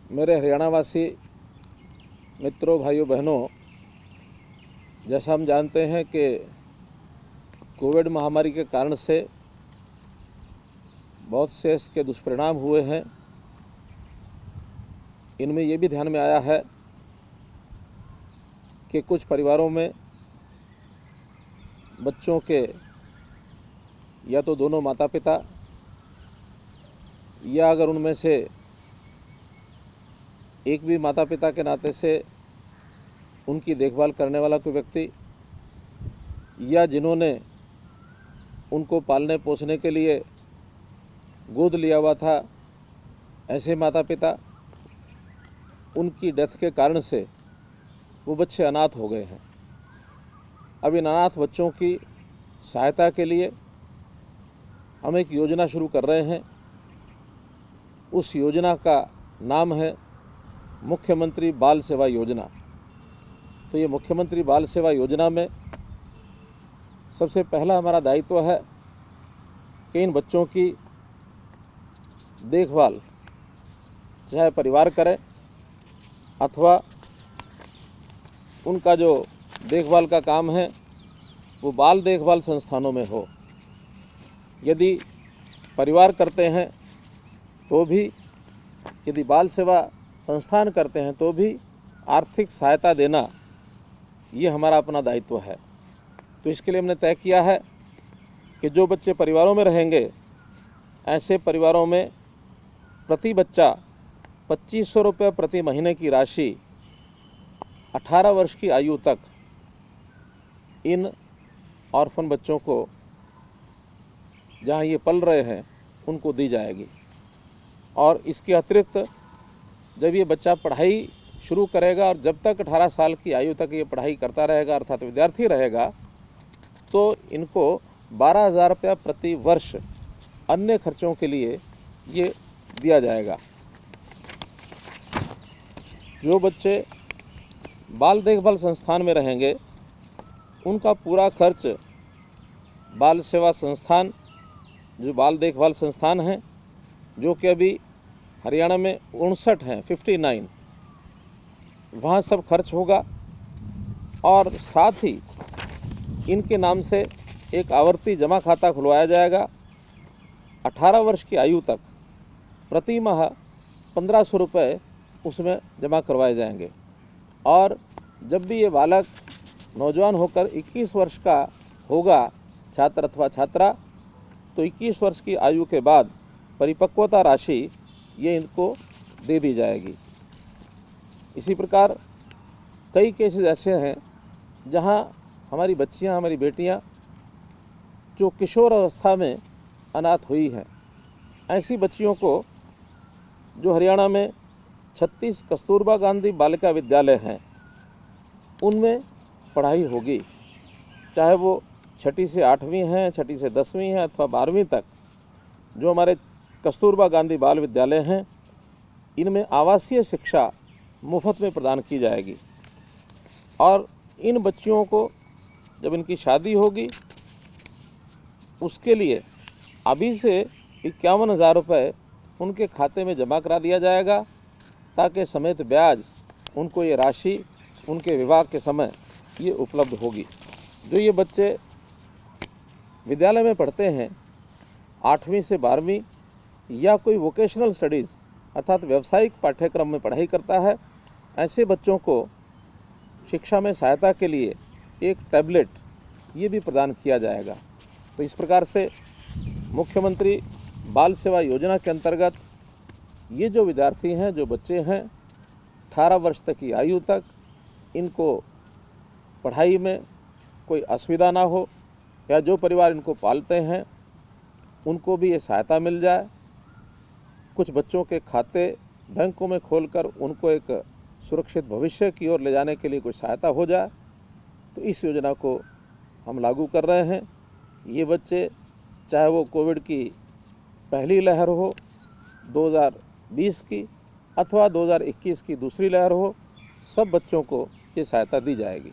मेरे हरियाणावासी मित्रों, भाइयों, बहनों, जैसा हम जानते हैं कि कोविड महामारी के कारण से बहुत से इसके दुष्परिणाम हुए हैं। इनमें ये भी ध्यान में आया है कि कुछ परिवारों में बच्चों के या तो दोनों माता पिता या अगर उनमें से एक भी माता पिता के नाते से उनकी देखभाल करने वाला कोई व्यक्ति या जिन्होंने उनको पालने पोसने के लिए गोद लिया हुआ था, ऐसे माता पिता, उनकी डेथ के कारण से वो बच्चे अनाथ हो गए हैं। अब इन अनाथ बच्चों की सहायता के लिए हम एक योजना शुरू कर रहे हैं। उस योजना का नाम है मुख्यमंत्री बाल सेवा योजना। तो ये मुख्यमंत्री बाल सेवा योजना में सबसे पहला हमारा दायित्व है कि इन बच्चों की देखभाल चाहे परिवार करे अथवा उनका जो देखभाल का काम है वो बाल देखभाल संस्थानों में हो। यदि परिवार करते हैं तो भी, यदि बाल सेवा संस्थान करते हैं तो भी आर्थिक सहायता देना ये हमारा अपना दायित्व है। तो इसके लिए हमने तय किया है कि जो बच्चे परिवारों में रहेंगे, ऐसे परिवारों में प्रति बच्चा 2500 रुपये प्रति महीने की राशि 18 वर्ष की आयु तक इन ऑर्फन बच्चों को, जहाँ ये पल रहे हैं, उनको दी जाएगी। और इसके अतिरिक्त जब ये बच्चा पढ़ाई शुरू करेगा और जब तक 18 साल की आयु तक ये पढ़ाई करता रहेगा अर्थात विद्यार्थी रहेगा, तो इनको 12,000 रुपया प्रति वर्ष अन्य खर्चों के लिए ये दिया जाएगा। जो बच्चे बाल देखभाल संस्थान में रहेंगे उनका पूरा खर्च बाल सेवा संस्थान, जो बाल देखभाल संस्थान हैं, जो कि अभी हरियाणा में 59 हैं, 59, वहाँ सब खर्च होगा। और साथ ही इनके नाम से एक आवर्ती जमा खाता खुलवाया जाएगा। 18 वर्ष की आयु तक प्रति माह 1500 रुपये उसमें जमा करवाए जाएंगे। और जब भी ये बालक नौजवान होकर 21 वर्ष का होगा, छात्र अथवा छात्रा, तो 21 वर्ष की आयु के बाद परिपक्वता राशि ये इनको दे दी जाएगी। इसी प्रकार कई केसेस ऐसे हैं जहां हमारी बच्चियां, हमारी बेटियां जो किशोर अवस्था में अनाथ हुई हैं, ऐसी बच्चियों को जो हरियाणा में 36 कस्तूरबा गांधी बालिका विद्यालय हैं, उनमें पढ़ाई होगी। चाहे वो 6ठी से 8वीं हैं, 6ठी से 10वीं हैं अथवा 12वीं तक जो हमारे कस्तूरबा गांधी बाल विद्यालय हैं, इनमें आवासीय शिक्षा मुफ्त में प्रदान की जाएगी। और इन बच्चियों को जब इनकी शादी होगी उसके लिए अभी से 51,000 रुपये उनके खाते में जमा करा दिया जाएगा, ताकि समेत ब्याज उनको ये राशि उनके विवाह के समय ये उपलब्ध होगी। जो ये बच्चे विद्यालय में पढ़ते हैं 8वीं से 12वीं या कोई वोकेशनल स्टडीज़ अर्थात व्यावसायिक पाठ्यक्रम में पढ़ाई करता है, ऐसे बच्चों को शिक्षा में सहायता के लिए एक टैबलेट ये भी प्रदान किया जाएगा। तो इस प्रकार से मुख्यमंत्री बाल सेवा योजना के अंतर्गत ये जो विद्यार्थी हैं, जो बच्चे हैं 18 वर्ष तक की आयु तक, इनको पढ़ाई में कोई असुविधा ना हो, या जो परिवार इनको पालते हैं उनको भी ये सहायता मिल जाए। कुछ बच्चों के खाते बैंकों में खोलकर उनको एक सुरक्षित भविष्य की ओर ले जाने के लिए कुछ सहायता हो जाए, तो इस योजना को हम लागू कर रहे हैं। ये बच्चे, चाहे वो कोविड की पहली लहर हो 2020 की अथवा 2021 की दूसरी लहर हो, सब बच्चों को ये सहायता दी जाएगी।